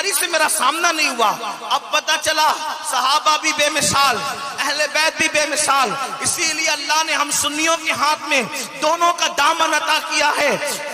بیماری سے میرا سامنا نہیں ہوا۔ اب پتہ چلا صحابہ بھی بے مثال، اہل بیت بھی بے مثال، اسی لیے اللہ نے ہم سنیوں کے ہاتھ میں دونوں کا دامن عطا کیا ہے۔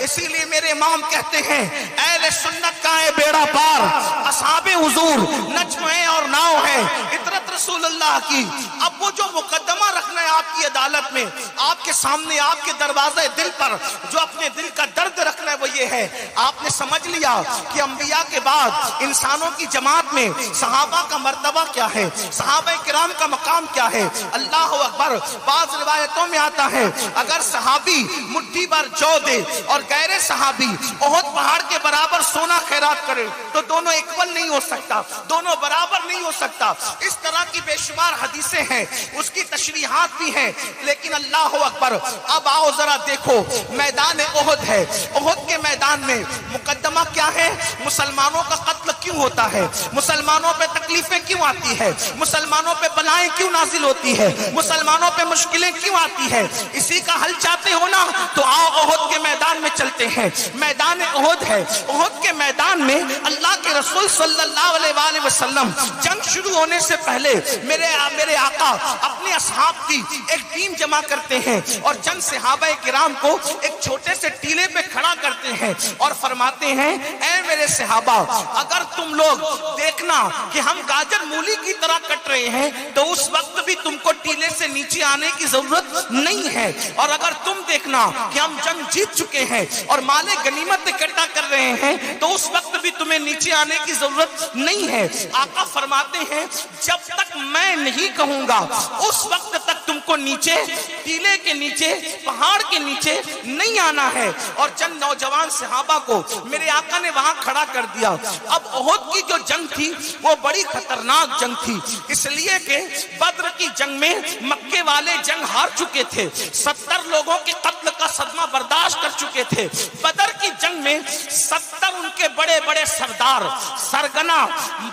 اسی لیے میرے امام کہتے ہیں اہل سنت کا ہے بیڑا پار، اصحاب حضور نجم ہے اور ناؤ ہے، اطرت رسول اللہ کی۔ اب وہ جو مقدمہ رکھنا ہے آپ کی عدالت میں، آپ کے سامنے، آپ کے دروازے دل پر جو اپنے دل کا درد رکھنا ہے وہ یہ ہے، آپ نے سمجھ لیا کہ انبیاء کے بعد انسانوں کی جماعت میں صحابہ کا مرتبہ کیا ہے، صحابہ کرام کا مقام کیا ہے۔ اللہ اکبر۔ بعض روایتوں میں آتا ہے اگر صحابی مٹھی بھر جو دے اور غیر صحابی احد پہاڑ کے برابر سونا خیرات کرے تو دونوں ایکول نہیں ہو سکتا، دونوں برابر نہیں ہو سکتا۔ اس طرح کی بے شمار حدیثیں ہیں، اس کی تشریحات بھی ہیں، لیکن اللہ اکبر۔ اب آؤ ذرا دیکھو میدان احد ہے، احد کے میدان میں مقدمہ کیا ہے؟ مسلمانوں کا قتل کیوں ہوتا ہے؟ مسلمانوں پہ تکلیفیں کیوں آتی ہے؟ مسلمانوں پہ بلائیں کیوں نازل ہوتی ہے؟ مسلمانوں پہ مشکلیں کیوں آتی ہے؟ اسی کا حل چاہتے ہو نا تو آؤ احد کے میدان میں چلتے ہیں۔ میدان احد ہے، احد کے میدان میں اللہ کے رسول صلی اللہ علیہ وآلہ وسلم جنگ شروع ہونے سے پہلے میرے آقا اپنے اصحاب کی ایک ٹیم جمع کرتے ہیں اور چند صحابہ کرام کو ایک چھوٹے سے ٹیلے پہ کھڑا کرتے ہیں اور فرماتے ہیں اے میرے صحابہ، اگر تم لوگ دیکھنا کہ ہم گاجر مولی کی طرح کٹ رہے ہیں تو اس وقت بھی تم کو ٹیلے سے نیچے آنے کی ضرورت نہیں ہے، اور اگر تم دیکھنا کہ ہم جنگ جیت چکے ہیں اور مال غنیمت اکٹھا کر رہے ہیں تو اس وقت بھی تمہیں نیچے آنے کی ضرورت نہیں ہے۔ آقا فرماتے ہیں جب تک میں نہیں کہوں گا اس وقت تک تم کو نیچے، ٹیلے کے نیچے، پہاڑ کے نیچے نہیں آنا ہے۔ اور چند نوجوان صحابہ کو میرے آقا نے وہاں کھڑا کر دیا۔ اب احد کی جو جنگ تھی وہ بڑی خطرناک جنگ تھی، اس لیے کہ بدر کی جنگ میں مکے والے جنگ ہار چکے تھے، 70 لوگوں کے قتل کا صدمہ برداشت کر چکے تھے۔ بدر کی جنگ میں 70 ان کے بڑے بڑے سردار، سرگنا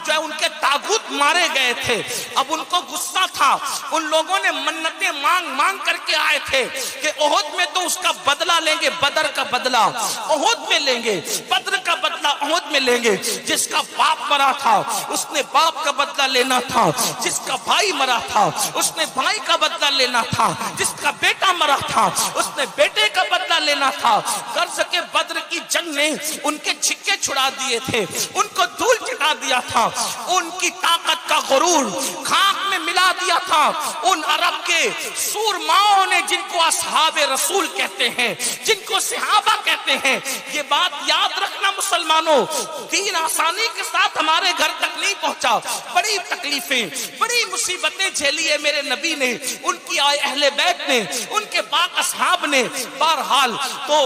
جو ان کے تاغوت مارے گئے تھے۔ اب ان کو غصہ تھا، ان لوگوں نے منتیں مانگ مانگ کر کے آئے تھے کہ احد میں تو اس کا بدلہ لیں گے، بدر کا بدلہ احد میں لیں گے، بدر کا بدلہ احد میں لیں گے۔ جس کا باپ مرا تھا اس نے باپ کا بدلہ لینا تھا، جس کا بھائی مرا تھا اس نے بھائی کا بدلہ لینا تھا، جس کا بیٹا مرا تھا اس نے بیٹے کا بدلہ لینا تھا۔ غرض کے بدر کی جنگ نے ان کے چھکے چھڑا دیے تھے، ان کو دھول چٹا دیا تھا، ان کی طاقت کا غرور خاک میں ملا دیا تھا۔ ان عرب کے سورماؤں نے جن کو اصحاب رسول کہتے ہیں، جن کو صحابہ کہتے ہیں، یہ بات یاد رکھنا مسلمانوں، دین آسانی کے ساتھ ہمارے گھر تک نہیں پہنچا، بڑی تکلیفیں، بڑی مصیبتیں جھیلی ہے میرے نبی نے، ان کی اہل بیت نے، ان کے پاک اصحاب نے۔ بہرحال تو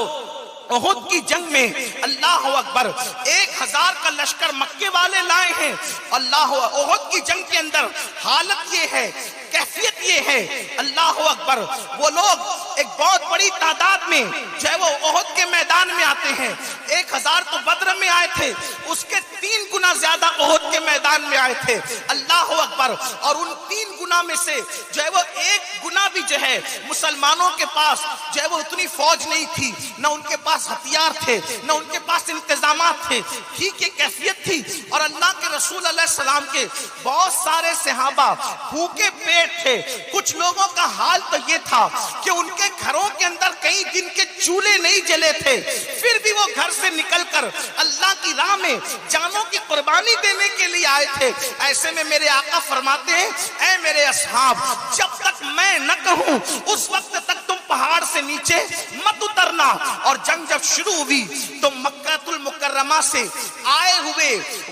احد کی جنگ میں اللہ اکبر 1000 کا لشکر مکے والے لائے ہیں۔ اللہ احد کی جنگ کے اندر حالت یہ ہے، کیفیت یہ ہے، اللہ اکبر، وہ لوگ ایک بہت بڑی تعداد میں جو ہے وہ احد کے میدان میں آتے ہیں۔ 1000 تو بدر میں آئے تھے، اس کے 3 گنا زیادہ احد کے میدان میں آئے تھے، اللہ اکبر۔ اور ان 3 گنا میں سے جو ہے وہ 1 گنا بھی جو ہے مسلمانوں کے پاس جو ہے وہ اتنی فوج نہیں تھی، نہ ان کے پاس ہتھیار تھے، نہ ان کے پاس انتظامات تھے، ٹھیک یہ کیفیت تھی۔ اور اللہ کے رسول علیہ السلام کے بہت سارے صحابہ بھوکے پیٹ تھے۔ کچھ لوگوں کا حال تو یہ تھا کہ ان کے گھروں کے اندر کئی دن کے چولہے نہیں جلے تھے، پھر بھی وہ گھر سے نکل کر اللہ کی راہ میں جانوں کی قربانی دینے کے لیے آئے تھے۔ ایسے میں میرے آقا فرماتے ہیں اے میرے اصحاب، جب تک میں نہ کہوں اس وقت تک تم پہاڑ سے نیچے مت اترنا۔ اور جنگ جب شروع ہوئی تو مکہ المکرمہ سے آئے ہوئے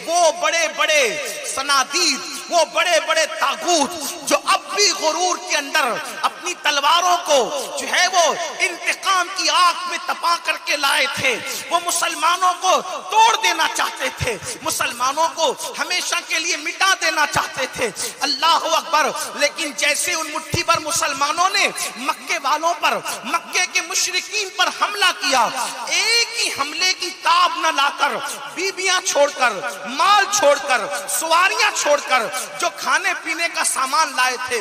وہ بڑے بڑے صنادید، وہ بڑے بڑے طاغوت جو اب بھی غرور کے اندر اپنی تلواروں کو جو ہے وہ انتقام کی آگ میں تپا کر کے لائے تھے، وہ مسلمانوں کو توڑ دینا چاہتے تھے، مسلمانوں کو ہمیشہ کے لیے مٹا دینا چاہتے تھے، اللہ اکبر۔ لیکن جیسے ان مٹھی پر مسلمانوں نے مکے والوں پر، مکے کے مشرکین پر حملہ کیا، ایک ہی حملے کی تاب نہ لا کر، بیویاں چھوڑ کر، مال چھوڑ کر، سواریاں چھوڑ کر، جو کھانے پینے کا سامان لائے تھے،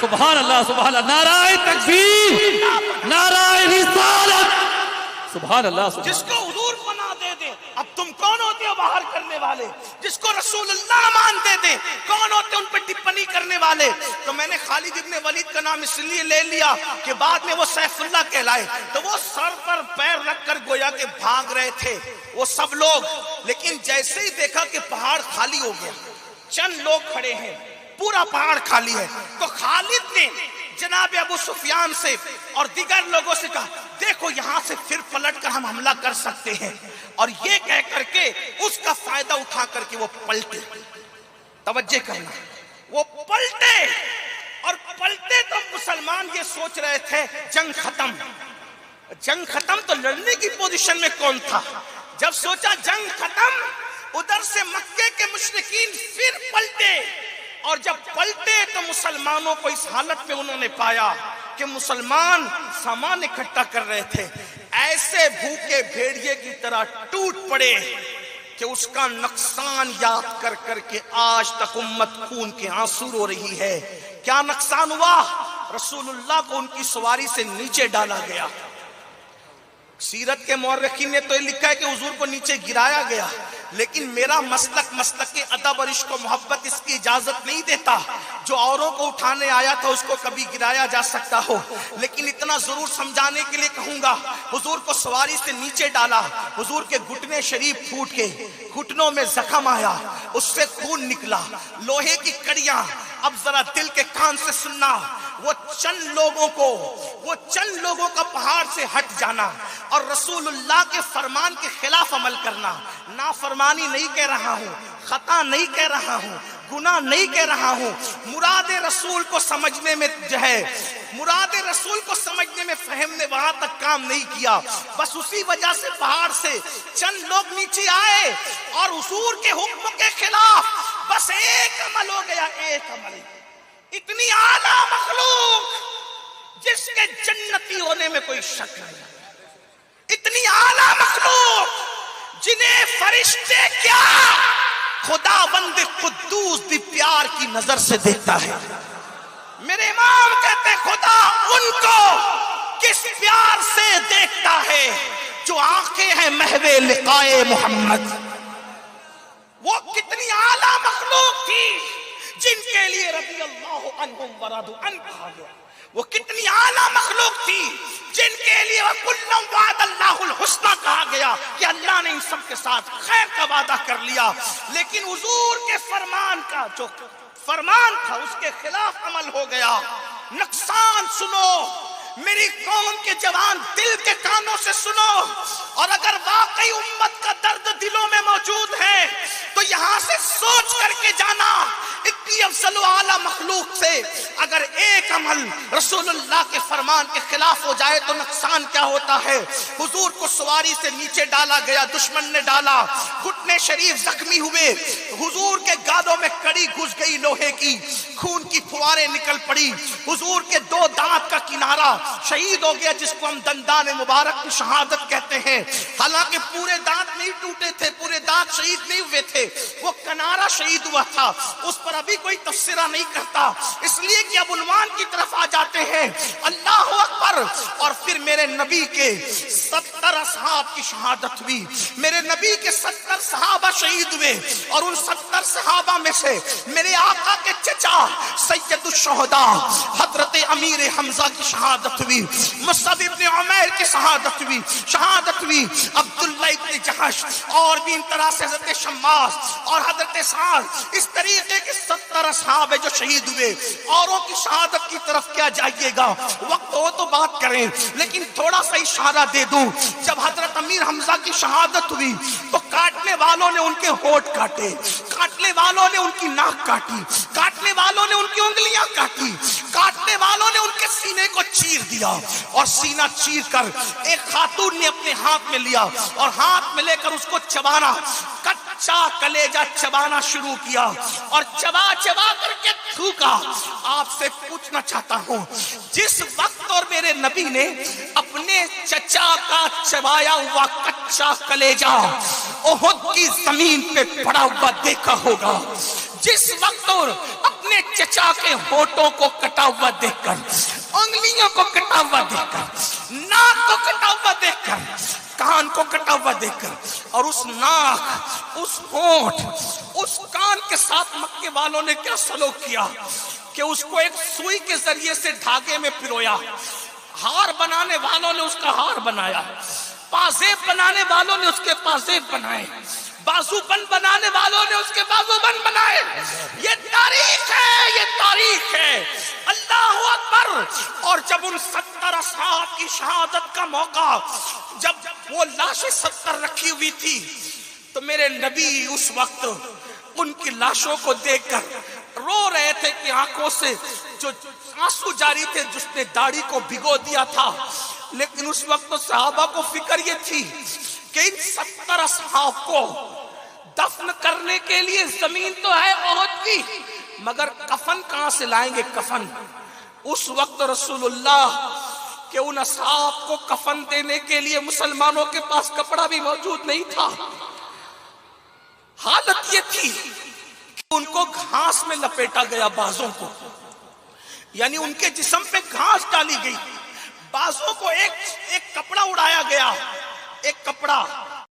سبحان اللہ سبحان اللہ، نعرہ تکبیر، نعرہ رسالت، سبحان اللہ سبحان جس کو حضور پناہ دے دے، اب تم کون ہوتے ہو باہر کرنے والے؟ جس کو رسول اللہ مان دے دے، کون ہوتے ان پہ ٹپنی کرنے والے؟ تو میں نے خالد ابن ولید کا نام اس لیے لے لیا کہ بعد میں وہ سیف اللہ کہلائے، تو وہ سر پر پیر رکھ کر گویا کہ بھاگ رہے تھے وہ سب لوگ، لیکن جیسے ہی دیکھا کہ پہاڑ خالی ہو گیا، چند لوگ کھڑے ہیں، پورا پہاڑ خالی ہے، تو خالد نے جناب ابو سفیان سے اور دیگر لوگوں سے کہا دیکھو یہاں سے پھر پلٹ کر ہم حملہ کر سکتے ہیں، اور یہ کہہ کر کے اس کا فائدہ اٹھا کر کے وہ پلٹے۔ توجہ کرنا، وہ پلٹے، اور پلٹے تو مسلمان یہ سوچ رہے تھے جنگ ختم، جنگ ختم تو لڑنے کی پوزیشن میں کون تھا؟ جب سوچا جنگ ختم، ادھر سے مکے کے مشرکین پھر پلٹے، اور جب پلٹے تو مسلمانوں کو اس حالت میں انہوں نے پایا کہ مسلمان سامان اکٹھا کر رہے تھے، ایسے بھوکے بھیڑیے کی طرح ٹوٹ پڑے کہ اس کا نقصان یاد کر کر کے آج تک امت خون کے آنسو رو رہی ہے۔ کیا نقصان ہوا؟ رسول اللہ کو ان کی سواری سے نیچے ڈالا گیا۔ سیرت کے مورخین نے تو یہ لکھا ہے کہ حضور کو نیچے گرایا گیا، لیکن میرا مسلک ادب اور عشق و محبت اس کی اجازت نہیں دیتا۔ جو اوروں کو اٹھانے آیا تھا اس کو کبھی گرایا جا سکتا ہو، لیکن اتنا ضرور سمجھانے کے لیے کہوں گا، حضور کو سواری سے نیچے ڈالا، حضور کے گھٹنے شریف پھوٹ کے گھٹنوں میں زخم آیا، اس سے خون نکلا، لوہے کی کڑیاں۔ اب ذرا دل کے کان سے سننا، وہ چند لوگوں کا پہاڑ سے ہٹ جانا اور رسول اللہ کے فرمان کے خلاف عمل کرنا، نافرمانی نہیں کہہ رہا ہوں، خطا نہیں کہہ رہا ہوں، گناہ نہیں کہہ رہا ہوں، مراد رسول کو سمجھنے میں مراد رسول کو سمجھنے میں فہم نے وہاں تک کام نہیں کیا، بس اسی وجہ سے پہاڑ سے چند لوگ نیچے آئے اور حضور کے حکم کے خلاف بس ایک عمل ہو گیا، ایک عمل۔ اتنی اعلیٰ مخلوق جس کے جنتی ہونے میں کوئی شک نہیں، اتنی اعلیٰ مخلوق جنہیں فرشتے کیا خدا بند قدوس بھی پیار کی نظر سے دیکھتا ہے۔ میرے امام کہتے خدا ان کو کس پیار سے دیکھتا ہے جو آنکھیں ہیں محو لقائے محمد۔ وہ کتنی اعلیٰ مخلوق تھی جن کے لیے رضی اللہ عنہم ورضوا عنہ کہا گیا، وہ کتنی اعلیٰ مخلوق تھی جن کے لیے وَكُلًّا وَعَدَ اللَّهُ الْحُسْنَى کہا گیا کہ اللہ نے ان سب کے ساتھ خیر کا وعدہ کر لیا، لیکن حضور کے فرمان کا جو فرمان تھا اس کے خلاف عمل ہو گیا۔ نقصان سنو میری قوم کے جوان، دل کے کانوں سے سنو، اور اگر واقعی امت کا درد دلوں میں موجود ہے تو یہاں سے سوچ کر کے جانا، اتنی افضل و اعلیٰ مخلوق سے اگر ایک عمل رسول اللہ کے فرمان کے خلاف ہو جائے تو نقصان کیا ہوتا ہے۔ حضور کو سواری سے نیچے ڈالا گیا، دشمن نے ڈالا، گھٹنے شریف زخمی ہوئے، حضور کے گالوں میں کڑی گھس گئی لوہے کی، خون کی پھواریں نکل پڑی، حضور کے دو دانت کا کنارہ شہید ہو گیا، جس کو ہم دندان مبارک کی شہادت کہتے ہیں، حالانکہ پورے دانت نہیں ٹوٹے تھے، پورے دانت شہید نہیں ہوئے تھے، وہ کنارہ شہید ہوا تھا، اس پر ابھی کوئی تفسیرہ نہیں کرتا، اس لیے کہ اب عنوان کی طرف آ جاتے ہیں۔ اللہ اکبر۔ اور پھر میرے نبی کے 70 اصحاب کی شہادت ہوئی، میرے نبی کے 70 صحابہ شہید ہوئے، اور ان 70 صحابہ میں سے میرے آقا کے چچا سید الشہداء حضرت امیر حمزہ کی شہادت ہوئی، مصعب ابن عمیر کی شہادت ہوئی، عبداللہ ابن جحش، اور بھی ان طرح سے حضرت شماس اور حضرت سعد، اس طریقے کے 70 اصحاب جو شہید ہوئے۔ اوروں کی شہادت کی طرف کیا جائیے گا، وقت ہو تو بات کریں، لیکن تھوڑا سا اشارہ دے دوں۔ جب حضرت امیر حمزہ کی شہادت ہوئی تو کاٹنے والوں نے ان کے ہونٹ کاٹے، کاٹنے والوں نے ان کی ناک کاٹی، کاٹنے والوں نے ان کی انگلیاں کاٹی، کاٹنے والوں نے ان کے سینے کو چیر دیا، اور سینہ چیر کر ایک خاتون نے اپنے ہاتھ میں لیا اور ہاتھ میں لے کر اس کو چبانا، کچا کلیجہ چبانا شروع کیا اور چبا کر کے تھوکا۔ آپ سے پوچھنا چاہتا ہوں، جس وقت اور میرے نبی نے اپنے چچا کا چبایا ہوا کچا کلیجہ احد کی زمین پہ پڑا ہوا دیکھا ہوگا، جس وقت اپنے چچا کے ہونٹوں کو کٹا ہوا دیکھ کر، انگلیوں کو کٹا ہوا دیکھ کر، ناک کو کٹا ہوا دیکھ کر، کان کو کٹا ہوا دیکھ کر، اور اس ناک، اس ہونٹ، اس کان کے ساتھ مکے والوں نے کیا سلوک کیا کہ اس کو ایک سوئی کے ذریعے سے دھاگے میں پرویا، ہار بنانے والوں نے اس کا ہار بنایا، پازیب بنانے والوں نے اس کے پازیب بنائے، بازو بند بنانے والوں نے اس کے بازو بند بنائے۔ یہ تاریخ ہے، یہ تاریخ ہے۔ اللہ اکبر۔ اور جب ان 70 اصحاب کی شہادت کا موقع، جب وہ لاشیں 70 رکھی ہوئی تھی، تو میرے نبی اس وقت ان کی لاشوں کو دیکھ کر رو رہے تھے کہ آنکھوں سے جو آنسو جاری تھے، جس نے داڑھی کو بھگو دیا تھا۔ لیکن اس وقت تو صحابہ کو فکر یہ تھی کہ ان 70 اصحاب کو دفن کرنے کے لیے زمین تو ہے بہت کی، مگر کفن کہاں سے لائیں گے؟ کفن اس وقت رسول اللہ کہ ان اصحاب کو کفن دینے کے لیے مسلمانوں کے پاس کپڑا بھی موجود نہیں تھا۔ حالت یہ تھی کہ ان کو گھاس میں لپیٹا گیا، بازوں کو، یعنی ان کے جسم پہ گھاس ڈالی گئی، بازوں کو ایک کپڑا اڑایا گیا، ایک کپڑا